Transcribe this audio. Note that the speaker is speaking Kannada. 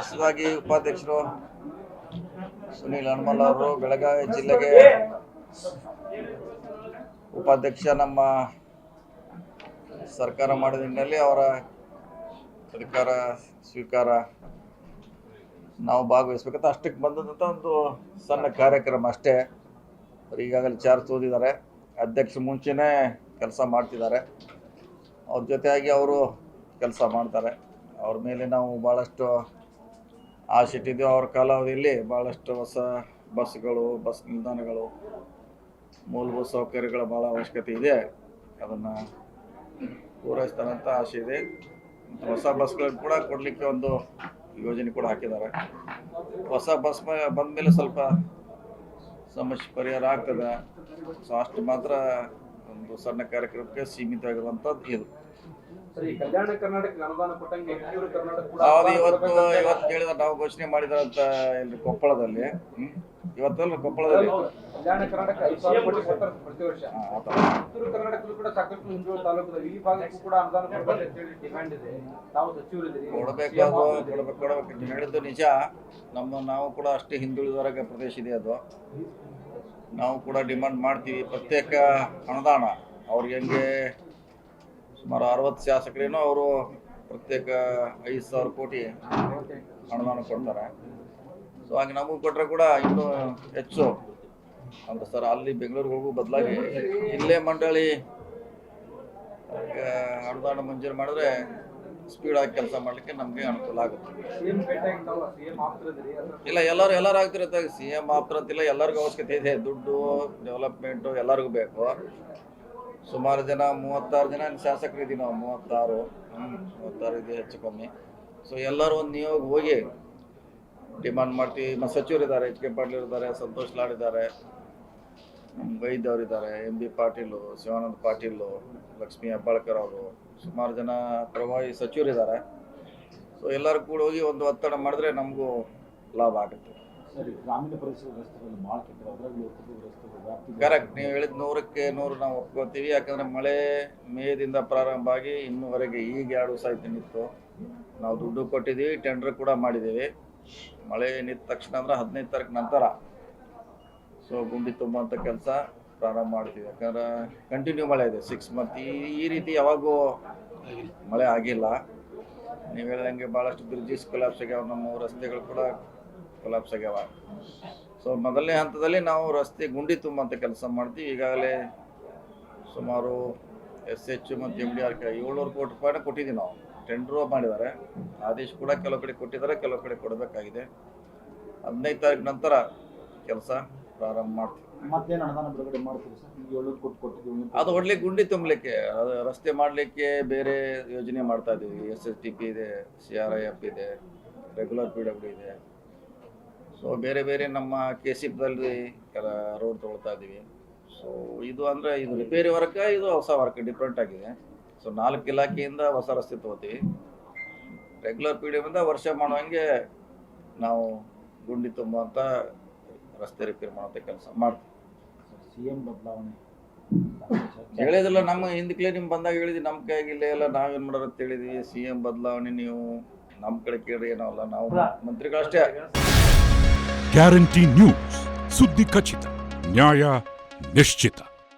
ಹೊಸದಾಗಿ ಉಪಾಧ್ಯಕ್ಷರು ಸುನೀಲ್ ಹನುಮಲ್ ಅವರು ಬೆಳಗಾವಿ ಜಿಲ್ಲೆಗೆ ಉಪಾಧ್ಯಕ್ಷ ನಮ್ಮ ಸರ್ಕಾರ ಮಾಡಿದ ಹಿನ್ನೆಲೆ ಅವರ ಅಧಿಕಾರ ಸ್ವೀಕಾರ ನಾವು ಭಾಗವಹಿಸ್ಬೇಕಂತ ಅಷ್ಟಕ್ಕೆ ಬಂದಂಥ ಒಂದು ಸಣ್ಣ ಕಾರ್ಯಕ್ರಮ ಅಷ್ಟೇ. ಈಗಾಗಲೇ ಚಾರ್ಜ್ ಓದಿದ್ದಾರೆ, ಅಧ್ಯಕ್ಷ ಮುಂಚೆನೇ ಕೆಲಸ ಮಾಡ್ತಿದ್ದಾರೆ, ಅವ್ರ ಜೊತೆಯಾಗಿ ಅವರು ಕೆಲಸ ಮಾಡ್ತಾರೆ. ಅವ್ರ ಮೇಲೆ ನಾವು ಭಾಳಷ್ಟು ಆಸೆ ಇಟ್ಟಿದ್ದೀವಿ. ಅವ್ರ ಕಾಲಾವಧಿಯಲ್ಲಿ ಭಾಳಷ್ಟು ಹೊಸ ಬಸ್ಗಳು, ಬಸ್ ನಿಲ್ದಾಣಗಳು, ಮೂಲಭೂತ ಸೌಕರ್ಯಗಳ ಭಾಳ ಅವಶ್ಯಕತೆ ಇದೆ, ಅದನ್ನು ಪೂರೈಸ್ತಾರಂತ ಆಸೆ ಇದೆ. ಹೊಸ ಬಸ್ಗಳು ಕೂಡ ಕೊಡಲಿಕ್ಕೆ ಒಂದು ಯೋಜನೆ ಕೂಡ ಹಾಕಿದ್ದಾರೆ. ಹೊಸ ಬಸ್ ಬಂದ ಮೇಲೆ ಸ್ವಲ್ಪ ಸಮಸ್ಯೆ ಪರಿಹಾರ ಆಗ್ತದೆ. ಸೊ ಅಷ್ಟು ಮಾತ್ರ ಒಂದು ಸಣ್ಣ ಕಾರ್ಯಕ್ರಮಕ್ಕೆ ಸೀಮಿತವಾಗಿರುವಂಥದ್ದು ಇದು. ಕಲ್ಯಾಣ ಕರ್ನಾಟಕ ಅನುದಾನ ಕೊಟ್ಟಂಗೆ ಇವತ್ತು ಕೇಳಿದ ನಾವು ಘೋಷಣೆ ಮಾಡಿದ್ರಂತ ಇಲ್ಲಿ ಕೊಪ್ಪಳದಲ್ಲಿ, ಇವತ್ತಲ್ಲ ಕೊಪ್ಪಳದಲ್ಲಿ ಕಲ್ಯಾಣ ಕರ್ನಾಟಕ 5,000 ಕೋಟಿ ಕೊಡ್ತಾರೆ ಪ್ರತಿ ವರ್ಷ. ಉತ್ತರ ಕರ್ನಾಟಕದಲ್ಲೂ ಕೂಡ ಸಾಕಷ್ಟು ಹಿಂದುಳಿದ ತಾಲೂಕು ಈ ಭಾಗಕ್ಕೂ ಕೂಡ ಅನುದಾನ ಕೊಡಬೇಕು ಅಂತ ಹೇಳಿ ಡಿಮ್ಯಾಂಡ್ ಇದೆ. ತಾವು ಸಚಿವರಿದ್ದೀರಿ, ಕೊಡಬೇಕು ಹೇಳಿದ್ದು ನಿಜ. ನಾವು ಕೂಡ ಅಷ್ಟೇ ಹಿಂದುಳಿದ ಪ್ರದೇಶ ಇದೆ, ಅದು ನಾವು ಕೂಡ ಡಿಮಾಂಡ್ ಮಾಡ್ತೀವಿ. ಪ್ರತ್ಯೇಕ ಅನುದಾನ ಅವ್ರಿಗೆ ಹೆಂಗೆ ಸುಮಾರು 60 ಶಾಸಕರೇನೋ ಅವರು ಪ್ರತ್ಯೇಕ 5,000 ಕೋಟಿ ಅನುದಾನ ಕೊಡ್ತಾರೆ. ಸೊ ಹಾಗೆ ನಮಗೂ ಕೊಟ್ಟರೆ ಕೂಡ ಇನ್ನೂ ಹೆಚ್ಚು ಅಂತ ಸರ್. ಅಲ್ಲಿ ಬೆಂಗಳೂರಿಗೆ ಹೋಗೋ ಬದಲಾಗಿ ಇಲ್ಲೇ ಮಂಡಳಿ ಅನುದಾನ ಮಂಜೂರು ಮಾಡಿದ್ರೆ ಸ್ಪೀಡಾಗಿ ಕೆಲಸ ಮಾಡಲಿಕ್ಕೆ ನಮಗೆ ಅನುಕೂಲ ಆಗುತ್ತೆ. ಇಲ್ಲ, ಎಲ್ಲರೂ ಆಗ್ತಿರುತ್ತೆ. CM ಆಗ್ತಿರತ್ತಿಲ್ಲ, ಎಲ್ಲರಿಗೂ ಅವಶ್ಯಕತೆ ಇದೆ. ದುಡ್ಡು, ಡೆವಲಪ್ಮೆಂಟು ಎಲ್ಲರಿಗೂ ಬೇಕು. ಸುಮಾರು ಜನ 36 ಜನ ಶಾಸಕರು ಇದ್ದೀವಿ ನಾವು. 36 ಇದೆ, ಹೆಚ್ಚು ಕಮ್ಮಿ. ಸೊ ಎಲ್ಲರೂ ಒಂದು ನಿಯೋಗ ಹೋಗಿ ಡಿಮಾಂಡ್ ಮಾಡ್ತೀವಿ. ಮತ್ತು ಸಚಿವರಿದ್ದಾರೆ, HK ಪಾಟೀಲ್ ಇದ್ದಾರೆ, ಸಂತೋಷ್ ಲಾಡ್ ಇದ್ದಾರೆ, ವೈದ್ಯ ಅವರಿದ್ದಾರೆ, MB ಪಾಟೀಲು, ಶಿವಾನಂದ ಪಾಟೀಲು, ಲಕ್ಷ್ಮೀ ಹೆಬ್ಬಾಳ್ಕರ್ ಅವರು, ಸುಮಾರು ಜನ ಪ್ರಭಾವಿ ಸಚಿವರಿದ್ದಾರೆ. ಸೊ ಎಲ್ಲರೂ ಕೂಡ ಹೋಗಿ ಒಂದು ಒತ್ತಡ ಮಾಡಿದ್ರೆ ನಮಗೂ ಲಾಭ ಆಗುತ್ತೆ. ಗ್ರಾಮೀಣ ಪ್ರದೇಶದ ರಸ್ತೆಗಳು ಭಾಳ ಕೆಟ್ಟವು, ಅದರಲ್ಲಿ ರಸ್ತೆಗಳು ಕರೆಕ್ಟ್. ನೀವು ಹೇಳಿದ 100ಕ್ಕೆ 100 ನಾವು ಒಪ್ಕೋತೀವಿ. ಯಾಕಂದರೆ ಮಳೆ ಮೇದಿಂದ ಪ್ರಾರಂಭ ಆಗಿ ಇನ್ನೂವರೆಗೆ ಈಗ 2 ದಿವಸ ಆಯ್ತು ನಿಂತು. ನಾವು ದುಡ್ಡು ಕೊಟ್ಟಿದ್ದೀವಿ, ಟೆಂಡರ್ ಕೂಡ ಮಾಡಿದ್ದೀವಿ. ಮಳೆ ನಿಂತ ತಕ್ಷಣ ಅಂದರೆ 15 ತಾರೀಕು ನಂತರ ಸೊ ಗುಂಡಿ ತುಂಬುವಂಥ ಕೆಲಸ ಪ್ರಾರಂಭ ಮಾಡ್ತೀವಿ. ಯಾಕಂದ್ರೆ ಕಂಟಿನ್ಯೂ ಮಳೆ ಇದೆ 6 ಮಂತ್. ಈ ರೀತಿ ಯಾವಾಗೂ ಮಳೆ ಆಗಿಲ್ಲ. ನೀವು ಹೇಳಿದಂಗೆ ಭಾಳಷ್ಟು ಬ್ರಿಡ್ಜಸ್ ಕೊಲಾಪ್ಸ್ ಆಗ್ಯಾವ, ನಮ್ಮ ರಸ್ತೆಗಳು ಕೂಡ ಕೊಲಾಪ್ಸ್ ಆಗ್ಯಾವ. ಸೊ ಮೊದಲನೇ ಹಂತದಲ್ಲಿ ನಾವು ರಸ್ತೆ ಗುಂಡಿ ತುಂಬುವಂಥ ಕೆಲಸ ಮಾಡ್ತೀವಿ. ಈಗಾಗಲೇ ಸುಮಾರು SH ಮತ್ತು MDRK 700 ಕೋಟಿ ರೂಪಾಯಿನ ಕೊಟ್ಟಿದ್ದೀವಿ ನಾವು. ಟೆಂಡರು ಮಾಡಿದ್ದಾರೆ, ಆದೇಶ ಕೂಡ ಕೆಲವು ಕಡೆ ಕೊಟ್ಟಿದ್ದಾರೆ, ಕೆಲವು ಕಡೆ ಕೊಡಬೇಕಾಗಿದೆ. 15 ತಾರೀಕು ನಂತರ ಕೆಲಸ ಪ್ರಾರಂಭ ಮಾಡ್ತೀವಿ. ಮತ್ತೇನು ಅನುದಾನ ಬಿಡುಗಡೆ ಮಾಡ್ತೀವಿ ಸರ್? 700 ಕೋಟಿ ಕೊಟ್ಟಿದ್ದೀವಿ, ಅದು ಹೊಡ್ಲಿಕ್ಕೆ ಗುಂಡಿ ತುಂಬಲಿಕ್ಕೆ, ಅದು ರಸ್ತೆ ಮಾಡಲಿಕ್ಕೆ ಬೇರೆ ಯೋಜನೆ ಮಾಡ್ತಾ ಇದ್ದೀವಿ. SSTP ಇದೆ, CRIF ಇದೆ, ರೆಗ್ಯುಲರ್ PW ಇದೆ. ಸೊ ಬೇರೆ ಬೇರೆ ನಮ್ಮ KCPದಲ್ಲಿ ಕೆಲ ರೋಡ್ ತೊಗೊಳ್ತಾ ಇದ್ದೀವಿ. ಸೊ ಇದು ಅಂದರೆ ಇದು ರಿಪೇರಿ ವರ್ಕ್, ಇದು ಹೊಸ ವರ್ಕ್ ಡಿಫ್ರೆಂಟ್ ಆಗಿದೆ. ಸೊ 4 ಇಲಾಖೆಯಿಂದ ಹೊಸ ರಸ್ತೆ ತೊಗೋತೀವಿ. ರೆಗ್ಯುಲರ್ PWದಿಂದ ವರ್ಷ ಮಾಡುವಂಗೆ ನಾವು ಗುಂಡಿ ತುಂಬುವಂಥ ರಸ್ತೆ ರಿಪೇರಿ ಮಾಡುವಂಥ ಕೆಲಸ ಮಾಡ್ತೀವಿ. CM ಬದಲಾವಣೆ ಹೇಳಿದಿಲ್ಲ, ನಮ್ಮ ಹಿಂದಕ್ಕೆ ನಿಮ್ಗೆ ಬಂದಾಗ ಹೇಳಿದ್ವಿ, ನಮ್ಮ ಕೈಗಿಲ್ಲ ಎಲ್ಲ ನಾವೇನು ಮಾಡೋರು ಅಂತ ಹೇಳಿದ್ವಿ. CM ಬದಲಾವಣೆ ನೀವು ನಮ್ಮ ಕಡೆ ಕೇಳಿ ಏನೋ ಅಲ್ಲ, ನಾವು ಮಂತ್ರಿಗಳಷ್ಟೇ. ಗ್ಯಾರಂಟಿ ನ್ಯೂಸ್, ಸುದ್ದಿ ಖಚಿತ, ನ್ಯಾಯ ನಿಶ್ಚಿತ.